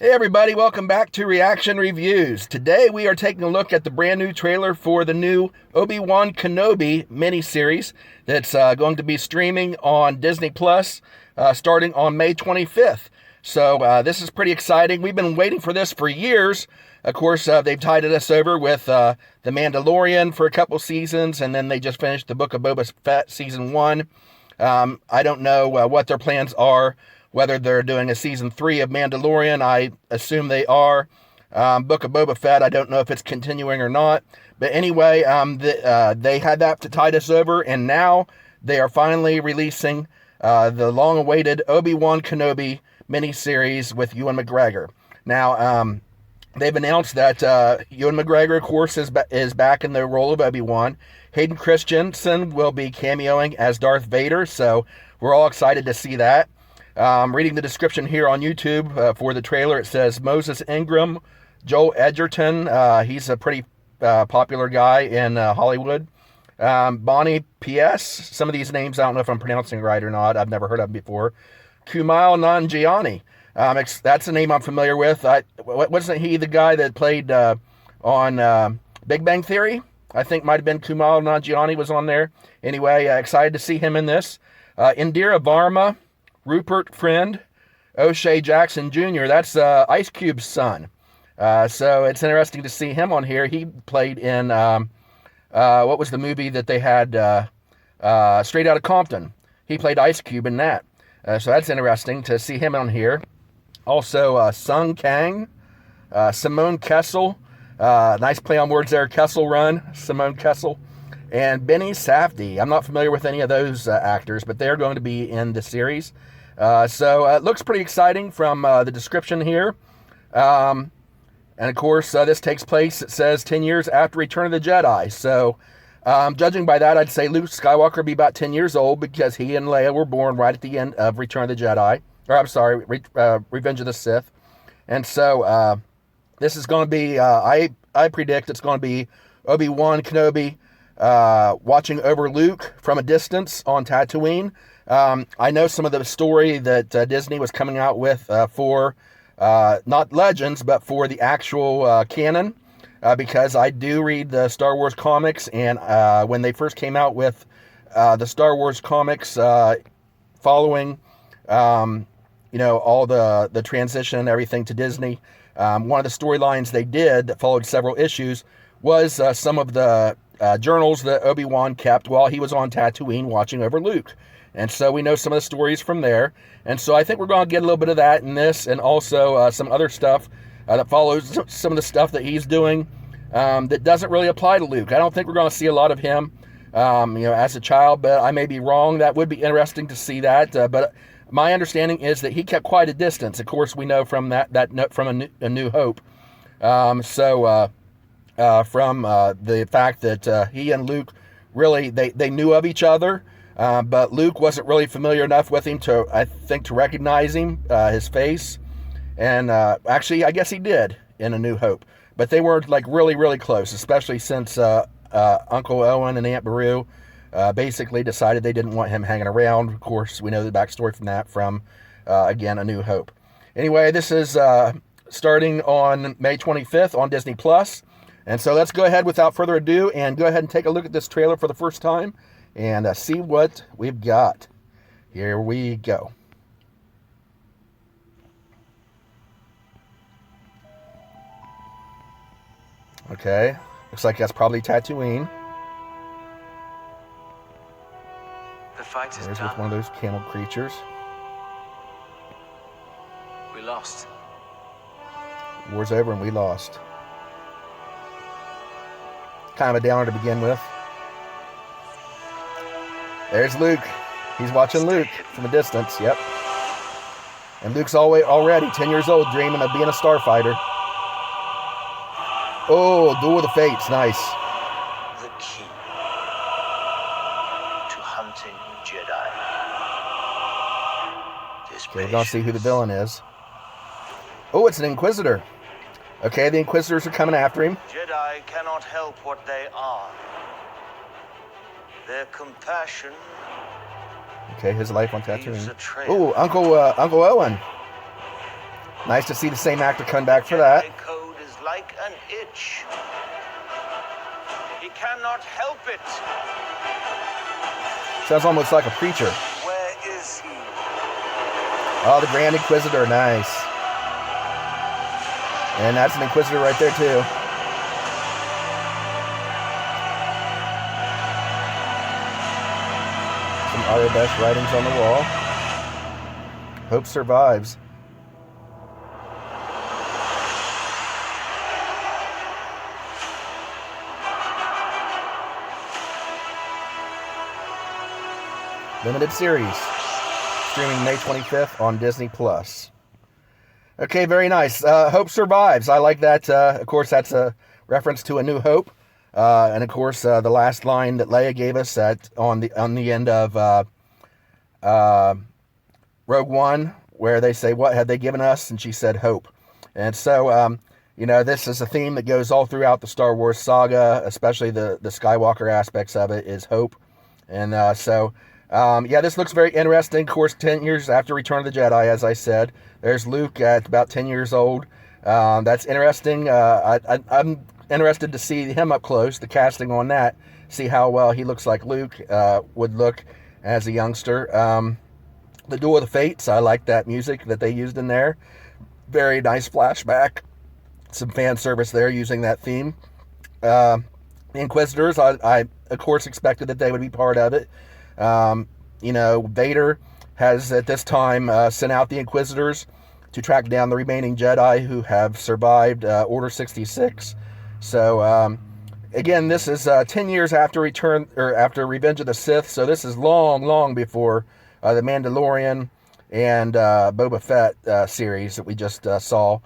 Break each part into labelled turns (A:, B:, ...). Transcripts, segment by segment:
A: Hey everybody, welcome back to Reaction Reviews. Today we are taking a look at the brand new trailer for the new Obi-Wan Kenobi miniseries that's going to be streaming on Disney Plus starting on May 25th. So this is pretty exciting. We've been waiting for this for years. Of course, they've tided us over with The Mandalorian for a couple seasons, and then they just finished the Book of Boba Fett Season 1. I don't know what their plans are, whether they're doing a Season 3 of Mandalorian. I assume they are. Book of Boba Fett, I don't know if it's continuing or not. But anyway, they had that to tide us over, and now they are finally releasing the long-awaited Obi-Wan Kenobi miniseries with Ewan McGregor. Now, they've announced that Ewan McGregor, of course, is back in the role of Obi-Wan. Hayden Christensen will be cameoing as Darth Vader, so we're all excited to see that. Reading the description here on YouTube for the trailer, it says Moses Ingram, Joel Edgerton. He's a pretty popular guy in Hollywood. Bonnie P.S. Some of these names, I don't know if I'm pronouncing it right or not. I've never heard of them before. Kumail Nanjiani. That's a name I'm familiar with. Wasn't he the guy that played on Big Bang Theory? I think might have been Kumail Nanjiani was on there. Anyway, excited to see him in this. Indira Varma, Rupert Friend, O'Shea Jackson Jr. That's Ice Cube's son. So it's interesting to see him on here. He played in, what was the movie that they had, Straight Outta Compton. He played Ice Cube in that. So that's interesting to see him on here. Also, Sung Kang, Simone Kessel. Nice play on words there. Kessel Run, Simone Kessel. And Benny Safdie. I'm not familiar with any of those actors, but they're going to be in the series. So it looks pretty exciting from the description here. And of course, this takes place, it says, 10 years after Return of the Jedi. So judging by that, I'd say Luke Skywalker would be about 10 years old because he and Leia were born right at the end of Return of the Jedi. Or I'm sorry, Revenge of the Sith. And so this is going to be, I predict it's going to be Obi-Wan Kenobi watching over Luke from a distance on Tatooine. I know some of the story that Disney was coming out with for, not Legends, but for the actual canon, because I do read the Star Wars comics, and when they first came out with the Star Wars comics following, all the transition and everything to Disney, one of the storylines they did that followed several issues was some of the journals that Obi-Wan kept while he was on Tatooine watching over Luke. And so we know some of the stories from there. And so I think we're going to get a little bit of that in this, and also some other stuff that follows some of the stuff that he's doing that doesn't really apply to Luke. I don't think we're going to see a lot of him, as a child, but I may be wrong. That would be interesting to see that. But my understanding is that he kept quite a distance. Of course, we know from that note from A New Hope. From the fact that he and Luke really, they knew of each other, but Luke wasn't really familiar enough with him to, I think, to recognize him, his face. And actually, I guess he did in A New Hope. But they weren't like really, really close, especially since Uncle Owen and Aunt Beru basically decided they didn't want him hanging around. Of course, we know the backstory from that from, again, A New Hope. Anyway, this is starting on May 25th on Disney Plus. And so let's go ahead without further ado and go ahead and take a look at this trailer for the first time and see what we've got. Here we go. Okay, looks like that's probably Tatooine.
B: The fight is
A: There's
B: done.
A: with one of those camel creatures.
B: We lost.
A: War's over and we lost. Kind of a downer to begin with. There's Luke. He's watching Luke from a distance. Yep. And Luke's already 10 years old, dreaming of being a starfighter. Oh, Duel of the Fates. Nice.
C: The key to hunting Jedi.
A: Okay, we're going to see who the villain is. Oh, it's an Inquisitor. Okay, the Inquisitors are coming after him.
C: Jedi cannot help what they are. Their compassion.
A: Okay, his life on Tatooine.
C: leaves a trail.
A: Oh, Uncle Owen. Nice to see the same actor come back for that.
C: Jedi code is like an itch. He cannot help it.
A: Sounds almost like a preacher.
C: Where is he?
A: Oh, the Grand Inquisitor, nice. And that's an Inquisitor right there, too. Some Arabesh writings on the wall. Hope survives. Limited series. Streaming May 25th on Disney+. Okay, very nice. Hope survives. I like that. Of course, that's a reference to A New Hope. And of course, the last line that Leia gave us on the end of Rogue One, where they say, "What have they given us?" And she said, "Hope." And so, this is a theme that goes all throughout the Star Wars saga, especially the Skywalker aspects of it is hope. And this looks very interesting. Of course, 10 years after Return of the Jedi, as I said. There's Luke at about 10 years old. That's interesting. I'm interested to see him up close, the casting on that, see how well he looks like Luke would look as a youngster. The Duel of the Fates, I like that music that they used in there. Very nice flashback. Some fan service there using that theme. The Inquisitors, I of course expected that they would be part of it. Vader has at this time sent out the Inquisitors to track down the remaining Jedi who have survived Order 66. So, again, this is 10 years after after Revenge of the Sith. So this is long, long before the Mandalorian and Boba Fett series that we just saw.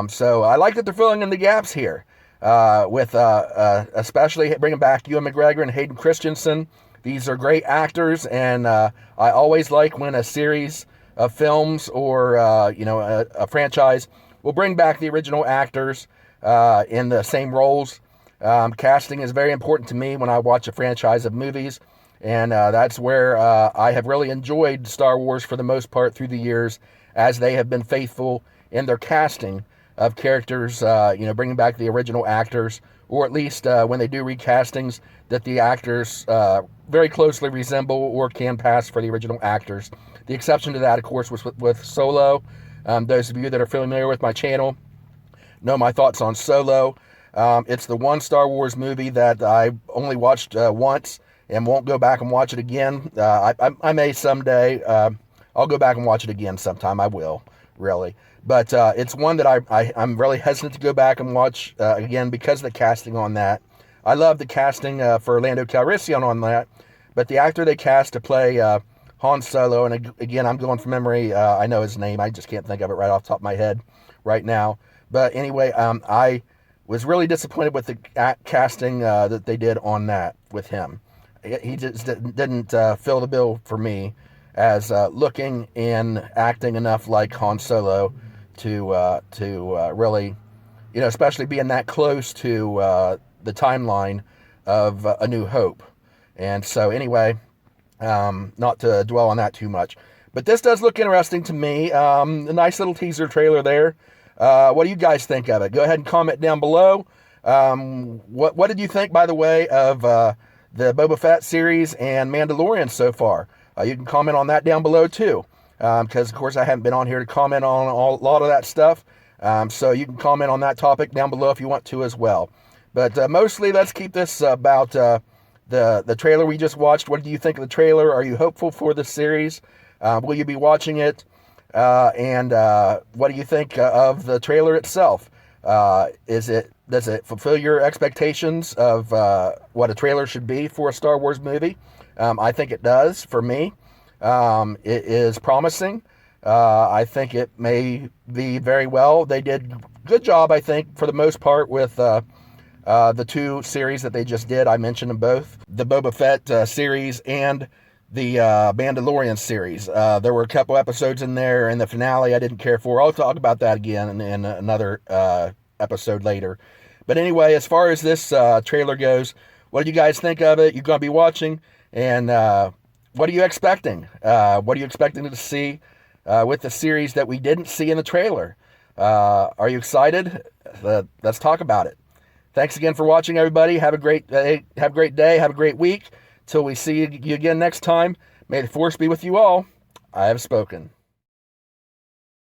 A: So I like that they're filling in the gaps here with especially bringing back Ewan McGregor and Hayden Christensen. These are great actors, and I always like when a series of films or a franchise will bring back the original actors in the same roles. Casting is very important to me when I watch a franchise of movies, and that's where I have really enjoyed Star Wars for the most part through the years, as they have been faithful in their casting of characters, bringing back the original actors, or at least when they do recastings, that the actors very closely resemble or can pass for the original actors. The exception to that, of course, was with Solo. Those of you that are familiar with my channel know my thoughts on Solo. It's the one Star Wars movie that I only watched once and won't go back and watch it again. I may someday. I'll go back and watch it again sometime. I will, really. But it's one that I'm really hesitant to go back and watch again because of the casting on that. I love the casting for Lando Calrissian on that, but the actor they cast to play Han Solo, and again, I'm going from memory. I know his name. I just can't think of it right off the top of my head right now. But anyway, I was really disappointed with the casting that they did on that with him. He just didn't fill the bill for me as looking and acting enough like Han Solo to really, especially being that close to the timeline of A New Hope. And so anyway, not to dwell on that too much, but this does look interesting to me. A nice little teaser trailer there. What do you guys think of it? Go ahead and comment down below. What did you think, by the way, of the Boba Fett series and Mandalorian so far? You can comment on that down below too, because of course I haven't been on here to comment on a lot of that stuff. So you can comment on that topic down below if you want to as well. But mostly, let's keep this about the trailer we just watched. What do you think of the trailer? Are you hopeful for the series? Will you be watching it? And what do you think of the trailer itself? Does it fulfill your expectations of what a trailer should be for a Star Wars movie? I think it does for me. It is promising. I think it may be very well. They did a good job, I think, for the most part with the two series that they just did. I mentioned them both, the Boba Fett series and the Mandalorian series. There were a couple episodes in there, and the finale I didn't care for. I'll talk about that again in another episode later. But anyway, as far as this trailer goes, what do you guys think of it? You're going to be watching, and what are you expecting? What are you expecting to see with the series that we didn't see in the trailer? Are you excited? Let's talk about it. Thanks again for watching, everybody. Have a great day. Have a great week. Till we see you again next time. May the force be with you all. I have spoken.